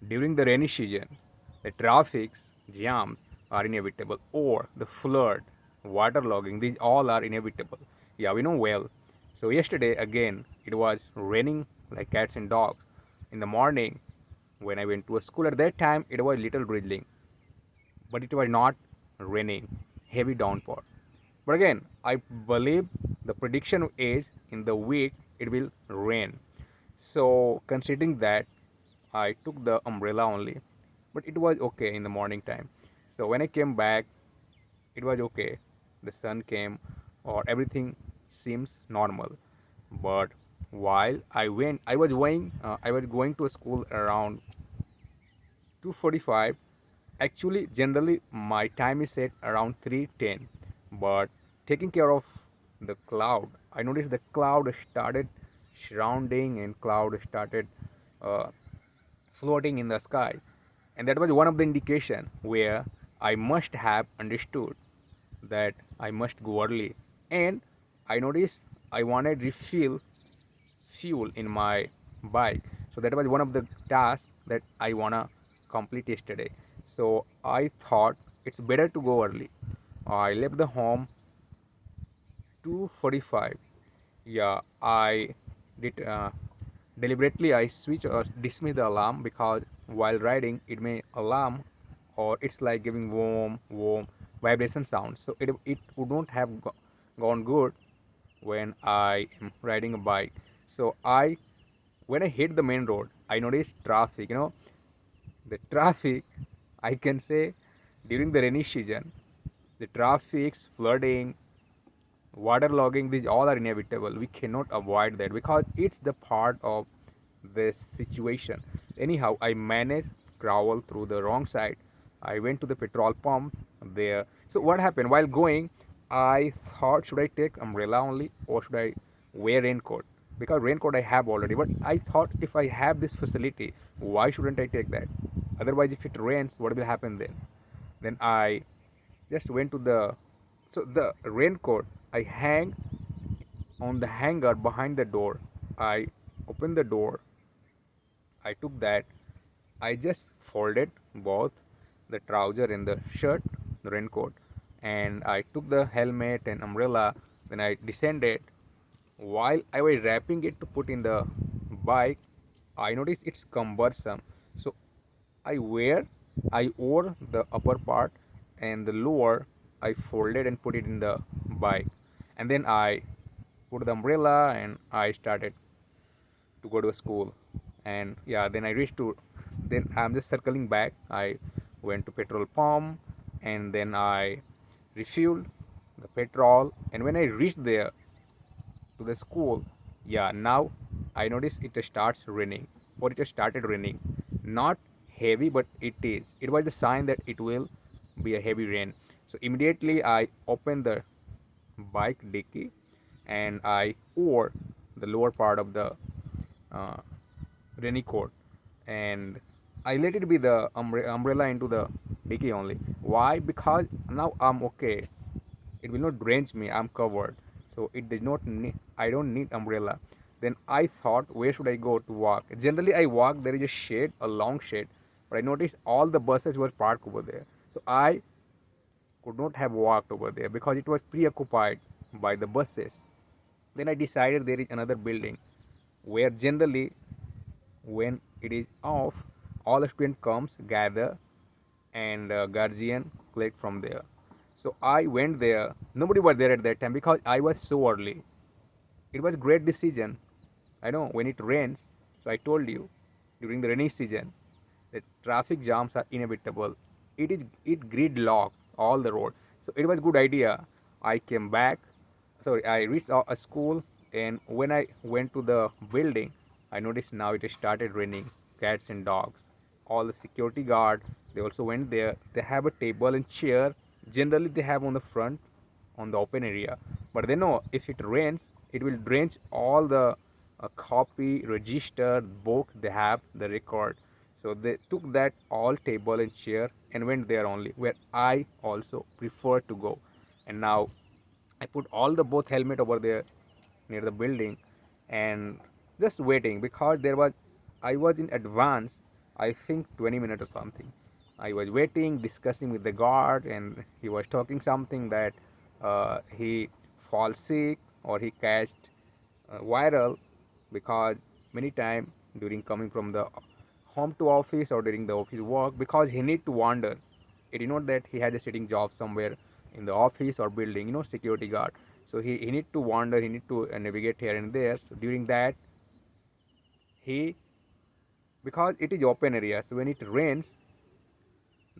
During the rainy season, the traffic jams are inevitable, or the flood, waterlogging, these all are inevitable. Yeah, we know well. So yesterday again, it was raining like cats and dogs. In the morning, when I went to a school at that time, it was little drizzling, but it was not raining, heavy downpour. But again, I believe the prediction is in the week it will rain. So considering that, I took the umbrella only, but it was okay in the morning time. So when I came back, it was okay. The sun came, or everything seems normal. But while I was going to school around 2:45. Actually, generally my time is set around 3:10, but taking care of the cloud, I noticed the cloud started surrounding and cloud started uh, floating in the sky, and that was one of the indication where I must have understood that I must go early. And I noticed I wanted refill fuel in my bike, so that was one of the tasks that I wanna complete yesterday. So I thought it's better to go early. I left the home 2:45. Yeah, I did deliberately I switch or dismiss the alarm, because while riding it may alarm, or it's like giving warm vibration sound, so it would not have gone good when I am riding a bike. So when I hit the main road, I noticed traffic. The traffic, I can say, during the rainy season, the traffic's flooding, waterlogging, these all are inevitable. We cannot avoid that because it's the part of this situation. Anyhow, I managed to travel through the wrong side. I went to the petrol pump there. So what happened while going? I thought, should I take umbrella only or should I wear raincoat? Because raincoat I have already. But I thought, if I have this facility, why shouldn't I take that? Otherwise, if it rains, what will happen then? Then I just went to the raincoat I hang on the hanger behind the door. I opened the door. I took that. I just folded both the trouser and the shirt, the raincoat, and I took the helmet and umbrella. Then I descended. While I was wrapping it to put in the bike, I noticed it's cumbersome. So I wear I wore the upper part, and the lower I folded and put it in the bike. And then I put the umbrella and I started to go to school. And yeah, then I reached to then I'm just circling back. I went to petrol pump, and then I refueled the petrol, and when I reached there to the school, yeah, now I noticed it starts raining, or it started raining. Not heavy, but it was a sign that it will be a heavy rain. So immediately I opened the bike dicky, and I wore the lower part of the uh, raincoat, and I let it be the umbrella into the dicky only. Why? Because now I'm okay. It will not drench me. I'm covered, so it does not need. I don't need umbrella. Then I thought, where should I go to walk? Generally, I walk. There is a shade, a long shade, but I noticed all the buses were parked over there. So I could not have walked over there because it was preoccupied by the buses. Then I decided there is another building where generally when it is off, all the student comes, gather, and guardian collect from there. So I went there. Nobody was there at that time because I was so early. It was a great decision. I know when it rains, so I told you, during the rainy season, the traffic jams are inevitable. It gridlock all the road. So it was good idea. I came back. Sorry, I reached a school, and when I went to the building, I noticed now it started raining cats and dogs. All the security guard, they also went there. They have a table and chair. Generally, they have on the front, on the open area. But they know if it rains, it will drench all the copy, register, book they have, the record. So they took that all table and chair and went there only, where I also prefer to go. And now I put all the both helmet over there near the building, and just waiting because there was I was in advance. I think 20 minutes or something. I was waiting, discussing with the guard, and he was talking something that he falls sick or he catched viral, because many time during coming from the home to office or during the office work, because he need to wander. It is not that he has a sitting job somewhere in the office or building, security guard. So he need to wander, he need to navigate here and there. So during that, he, because it is open area, so when it rains,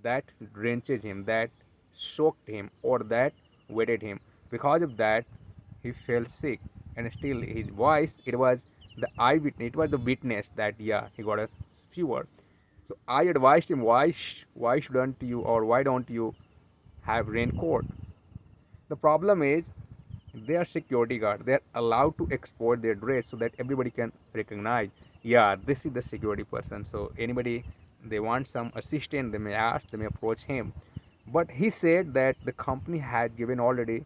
that drenches him, that soaked him, or that wetted him. Because of that, he fell sick, and still his voice, it was the eyewitness, it was the witness that yeah, he got a fever. So I advised him, why shouldn't you, or why don't you have raincoat? The problem is, they are security guard. They are allowed to export their dress so that everybody can recognize, yeah, this is the security person. So anybody, they want some assistant, they may ask, they may approach him. But he said that the company had given already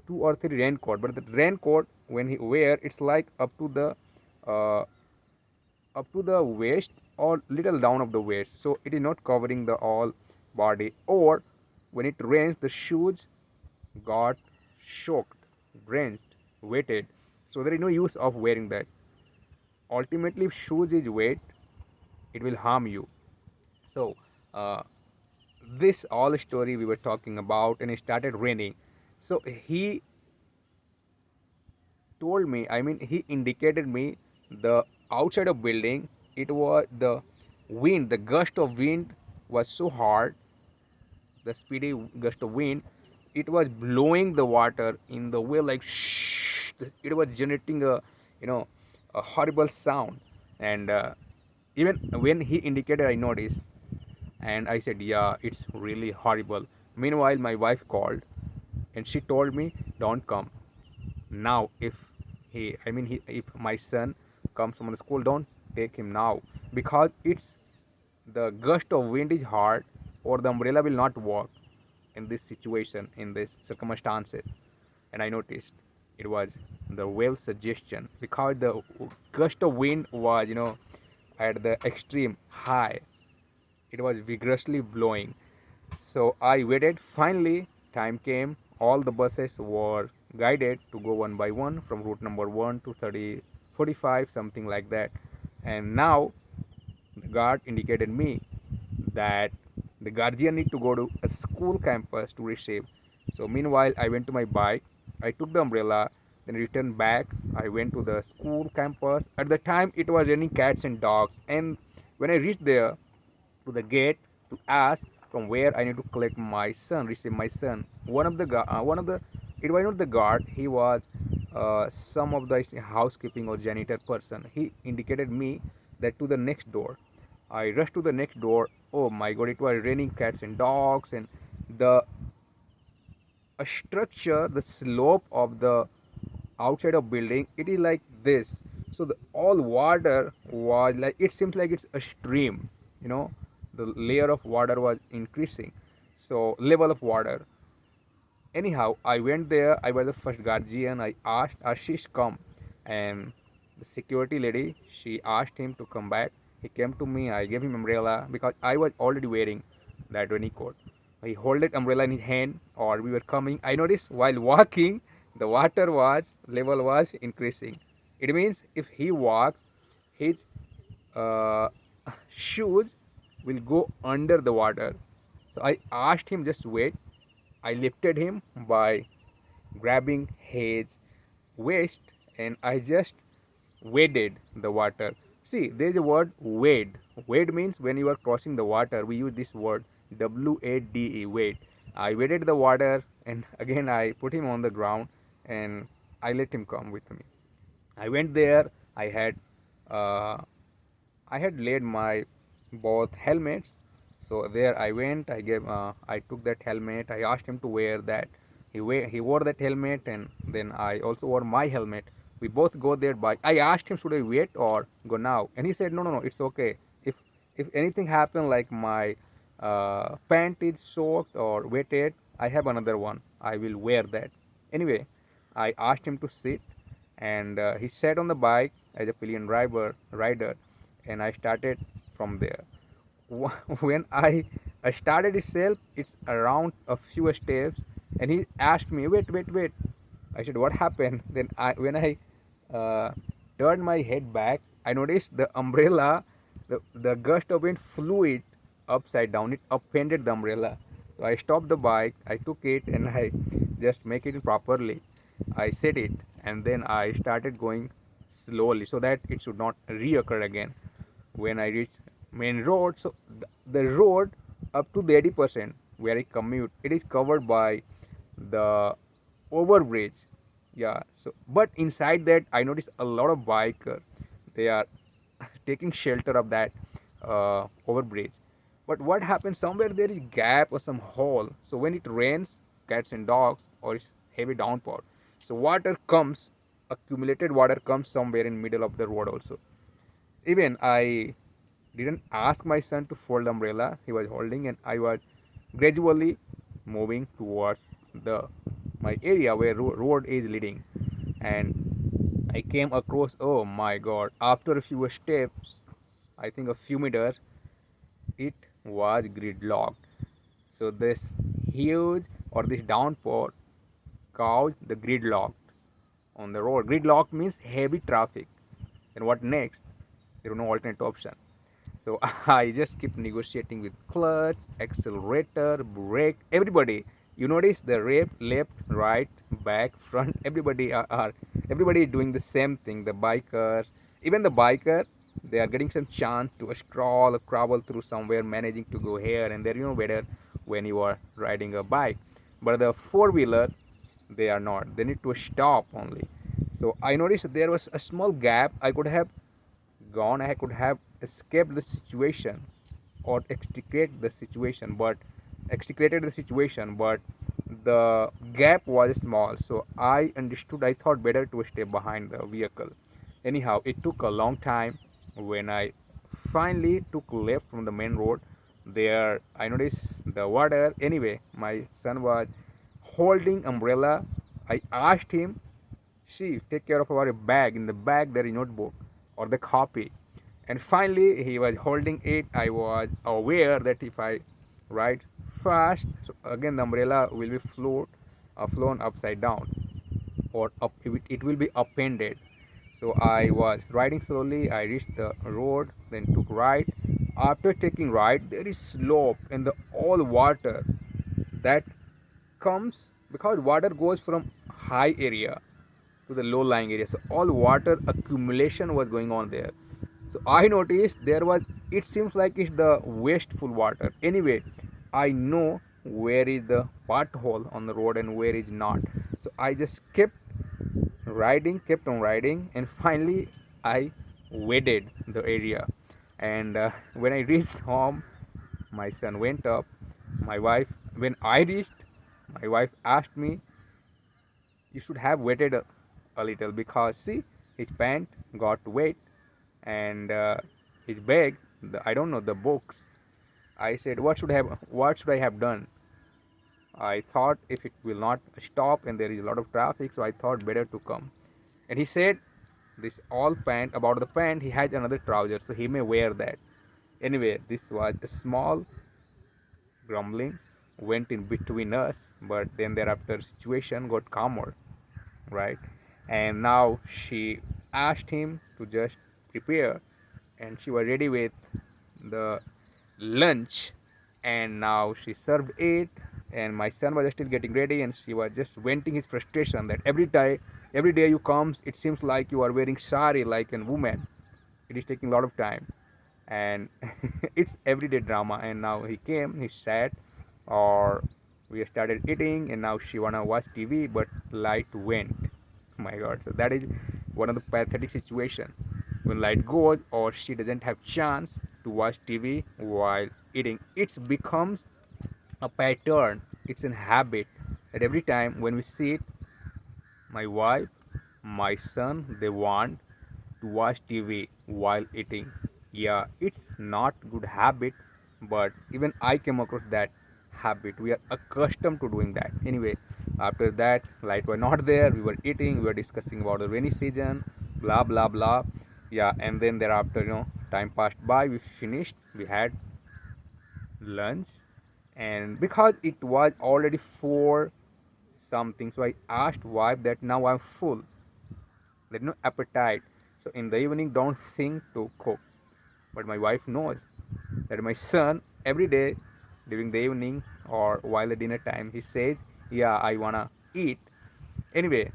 2 or 3 raincoat, but the raincoat when he wear, it's like uh, up to the waist or little down of the waist, so it is not covering the all body. Or when it rains, the shoes got soaked, drenched, wetted, so there is no use of wearing that. Ultimately, if shoes is wet, it will harm you. So uh, this all story we were talking about, and it started raining. So he told me, I mean, he indicated me the outside of building. It was the wind, the gust of wind was so hard, the speedy gust of wind, it was blowing the water in the way like shh. It was generating a, you know a horrible sound. And even when he indicated, I noticed, and I said, yeah, it's really horrible. Meanwhile, my wife called, and she told me, don't come now. If if my son comes from the school, don't take him now, because it's the gust of wind is hard, or the umbrella will not work in this situation, in this circumstances. And I noticed it was the well suggestion, because the gust of wind was, at the extreme high. It was vigorously blowing. So I waited. Finally, time came. All the buses were guided to go one by one from route number 1 to 30, 45, something like that. And now the guard indicated me that the guardian need to go to a school campus to receive. So meanwhile, I went to my bike. I took the umbrella, then returned back. I went to the school campus. At the time, it was raining cats and dogs. And when I reached there, to the gate, to ask from where I need to collect my son, receive my son. It was not the guard. He was some of the housekeeping or janitor person. He indicated me that to the next door. I rushed to the next door. Oh my God! It was raining cats and dogs, and the a structure, the slope of the outside of building, it is like this. So the all water was like, it seems like it's a stream, you know the layer of water was increasing, so level of water. Anyhow, I went there. I was the first guardian. I asked Ashish come, and the security lady, she asked him to come back. He came to me. I gave him umbrella because I was already wearing that raincoat. He holded umbrella in his hand, or we were coming. I noticed while walking, the water was level was increasing. It means if he walks, his uh, shoes will go under the water. So I asked him, just wait. I lifted him by grabbing his waist, and I just waded the water. See, there is a word wade. Wade means when you are crossing the water, we use this word WADE, wade. I waded the water, and again I put him on the ground, and I let him come with me. I went there. Uh, I had laid my both helmets. So there I went. I took that helmet. I asked him to wear that. He wore that helmet, and then I also wore my helmet. We both go there. By I asked him, should I wait or go now? And he said, no, no, no, it's okay. If anything happen, like my pant is soaked or wetted, I have another one. I will wear that. Anyway, I asked him to sit, and he sat on the bike as a pillion driver rider, and I started from there. when I started itself, it's around a few steps, and he asked me, "Wait, wait, wait." I said, "What happened?" Then when I uh, turned my head back, I noticed the umbrella, the gust of wind flew it upside down. It upended the umbrella. So I stopped the bike. I took it and I just make it properly. I set it and then I started going slowly so that it should not reoccur again. When I reached main road, so the road up to the 80% where I commute, it is covered by the overbridge. Yeah, so but inside that I noticed a lot of bikers. They are taking shelter of that overbridge. But what happens, somewhere there is gap or some hole, so when it rains cats and dogs or it's heavy downpour, so water comes, accumulated water comes somewhere in middle of the road also. Even I didn't ask my son to fold the umbrella he was holding, and I was gradually moving towards the my area where road is leading. And I came across, oh my god, after a few steps, I think a few meters, it was gridlocked. So this huge or this downpour caused the gridlock on the road. Gridlock means heavy traffic. Then what next? There was no alternate option. So I just keep negotiating with clutch, accelerator, brake, everybody. You notice the left, right, back, front. Everybody is doing the same thing. The bikers, even the biker, they are getting some chance to scroll or travel through somewhere, managing to go here and there. You know better when you are riding a bike, but the four wheeler, they are not. They need to stop only. So I noticed there was a small gap. I could have gone, I could have escaped the situation or extricated the situation, but the gap was small. So I understood. I thought better to stay behind the vehicle. Anyhow, it took a long time. When I finally took left from the main road, there I noticed the water. Anyway, my son was holding umbrella. I asked him, "See, take care of our bag. In the bag there is notebook or the copy." And finally he was holding it. I was aware that if I ride fast, so again the umbrella will be flown upside down, or up, it will be upended. So I was riding slowly. I reached the road, then took right. After taking right, there is slope and the all water that comes, because water goes from high area to the low lying area, so all water accumulation was going on there. So I noticed there was, it seems like it's the wasteful water. Anyway, I know where is the pothole on the road and where is not. So I just kept on riding, and finally I waded the area. And when I reached home, my son went up. My wife, when I reached, my wife asked me, "You should have waited a little, because see, his pant got wet, and his bag, I don't know, the books." I said, what should I have done? I thought if it will not stop and there is a lot of traffic, so I thought better to come. And he said, this all pant, about the pant, he has another trouser, so he may wear that. Anyway, this was a small grumbling went in between us, but then thereafter situation got calmer, right? And now she asked him to just prepare, and she was ready with the lunch, and now she served it, and my son was still getting ready, and she was just venting his frustration that every day you comes, it seems like you are wearing sari like a woman. It is taking a lot of time, and it's everyday drama. And now he came, he sat, or we started eating, and now she wanna watch TV, but light went. My god, so that is one of the pathetic situation. When light goes or she doesn't have chance to watch TV while eating, it becomes a pattern, it's a habit, that every time when we sit, my wife, my son, they want to watch TV while eating. Yeah, it's not good habit, but even I came across that habit. We are accustomed to doing that. Anyway, after that, light were not there. We were eating. We were discussing about the rainy season, blah blah blah. Yeah, and then thereafter, time passed by. We finished. We had lunch, and because it was already 4 something, so I asked wife that now I'm full, there's no appetite. So in the evening, don't think to cook. But my wife knows that my son every day during the evening or while the dinner time he says, "Yeah, I wanna eat." Anyway,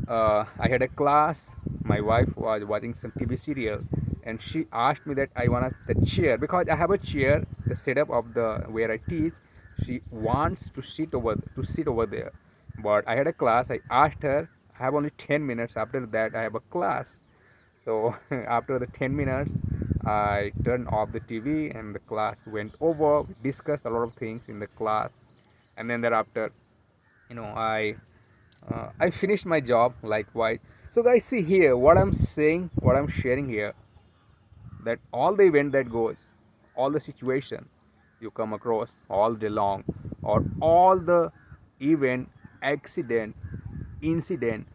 I had a class. My wife was watching some TV serial, and she asked me that I want the chair because I have a chair. The setup of the where I teach, she wants to sit over there. But I had a class. I asked her. I have only 10 minutes. After that, I have a class. So after the 10 minutes, I turned off the TV and the class went over. We discussed a lot of things in the class, and then thereafter, I finished my job likewise. So guys, see here what I'm saying, what I'm sharing here, that all the event that goes, all the situation you come across all day long, or all the event, accident, incident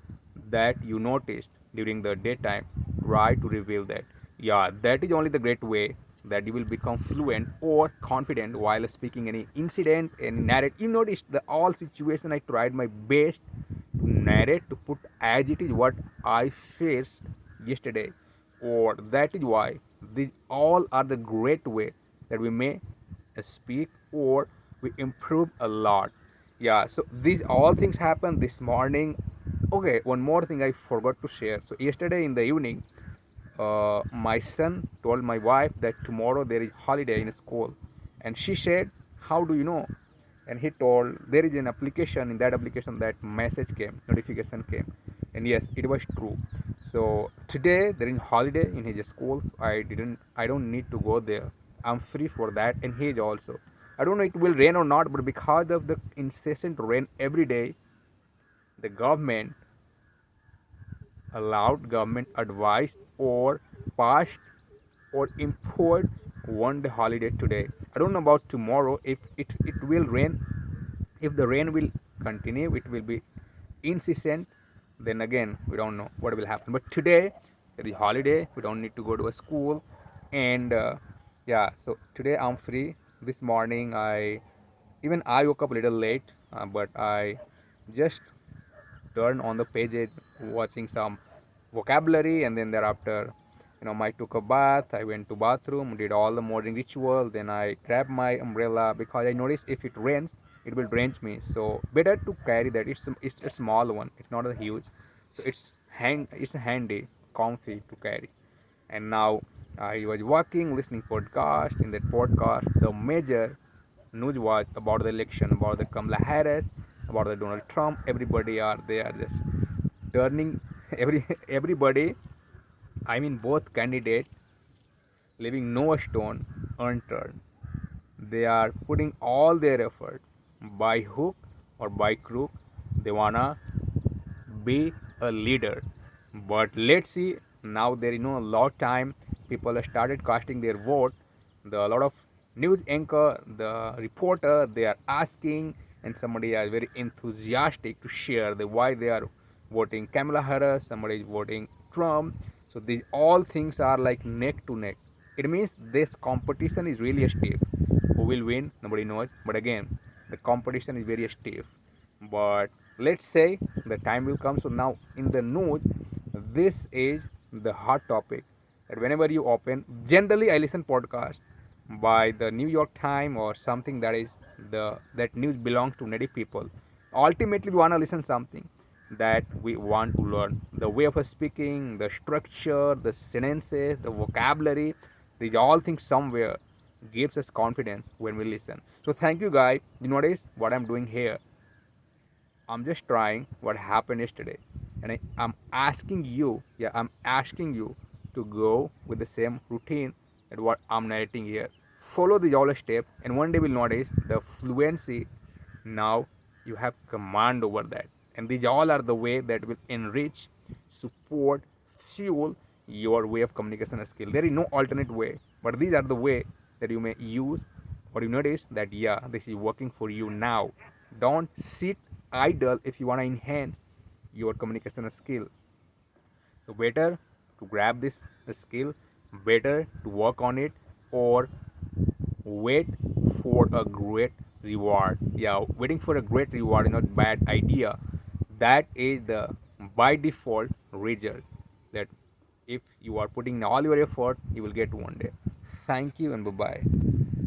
that you noticed during the daytime, try to reveal that. Yeah, that is only the great way that you will become fluent or confident while speaking any incident and narrate. You notice the all situation I tried my best to narrate, to put as it is what I faced yesterday, or that is why these all are the great way that we may speak or we improve a lot. Yeah, so these all things happen this morning. Okay, one more thing I forgot to share. So yesterday in the evening, my son told my wife that tomorrow there is holiday in school, and she said, "How do you know?" And he told there is an application. In that application, that message came, notification came, and yes, it was true. So today there is holiday in his school. I don't need to go there. I'm free for that, and he is also. I don't know it will rain or not, but because of the incessant rain every day, the government advised or passed or import one day holiday today. I don't know about tomorrow if it will rain. If the rain will continue, it will be incessant. Then again, we don't know what will happen. But today there is holiday. We don't need to go to a school, and yeah. So today I'm free. This morning I woke up a little late, but I just turned on the pages, watching some vocabulary, and then thereafter, I took a bath. I went to bathroom, did all the morning ritual. Then I grabbed my umbrella because I noticed if it rains, it will drench me. So better to carry that. It's a small one. It's not a huge. So it's handy, comfy to carry. And now I was walking, listening podcast. In that podcast, the major news was about the election, about the Kamala Harris, about the Donald Trump. They are just turning everybody. I mean, both candidates leaving no stone unturned. They are putting all their effort by hook or by crook. They wanna be a leader. But let's see, now there is no lot time. People have started casting their vote. A lot of news anchor, the reporter, they are asking, and somebody is very enthusiastic to share the why they are voting Kamala Harris. Somebody is voting Trump. So these all things are like neck to neck. It means this competition is really stiff. Who will win? Nobody knows. But again, the competition is very stiff. But let's say the time will come. So now in the news, this is the hot topic that whenever you open, generally I listen podcast by the New York Times or something that is the that news belongs to native people. Ultimately, we want to listen something that we want to learn. The way of speaking, the structure, the sentences, the vocabulary, these all things somewhere gives us confidence when we listen. So thank you guys. You notice what I'm doing here. I'm just trying what happened yesterday. And I'm asking you, yeah, I'm asking you to go with the same routine that what I'm narrating here. Follow the all step, and one day will notice the fluency. Now you have command over that. And these all are the way that will enrich, support, fuel your way of communication skill. There is no alternate way, but these are the way that you may use, or you notice that yeah, this is working for you now. Don't sit idle if you want to enhance your communication skill. So better to grab this skill, better to work on it, or wait for a great reward. Yeah, waiting for a great reward is not bad idea. That is the by default result, that if you are putting all your effort, you will get one day. Thank you and bye bye.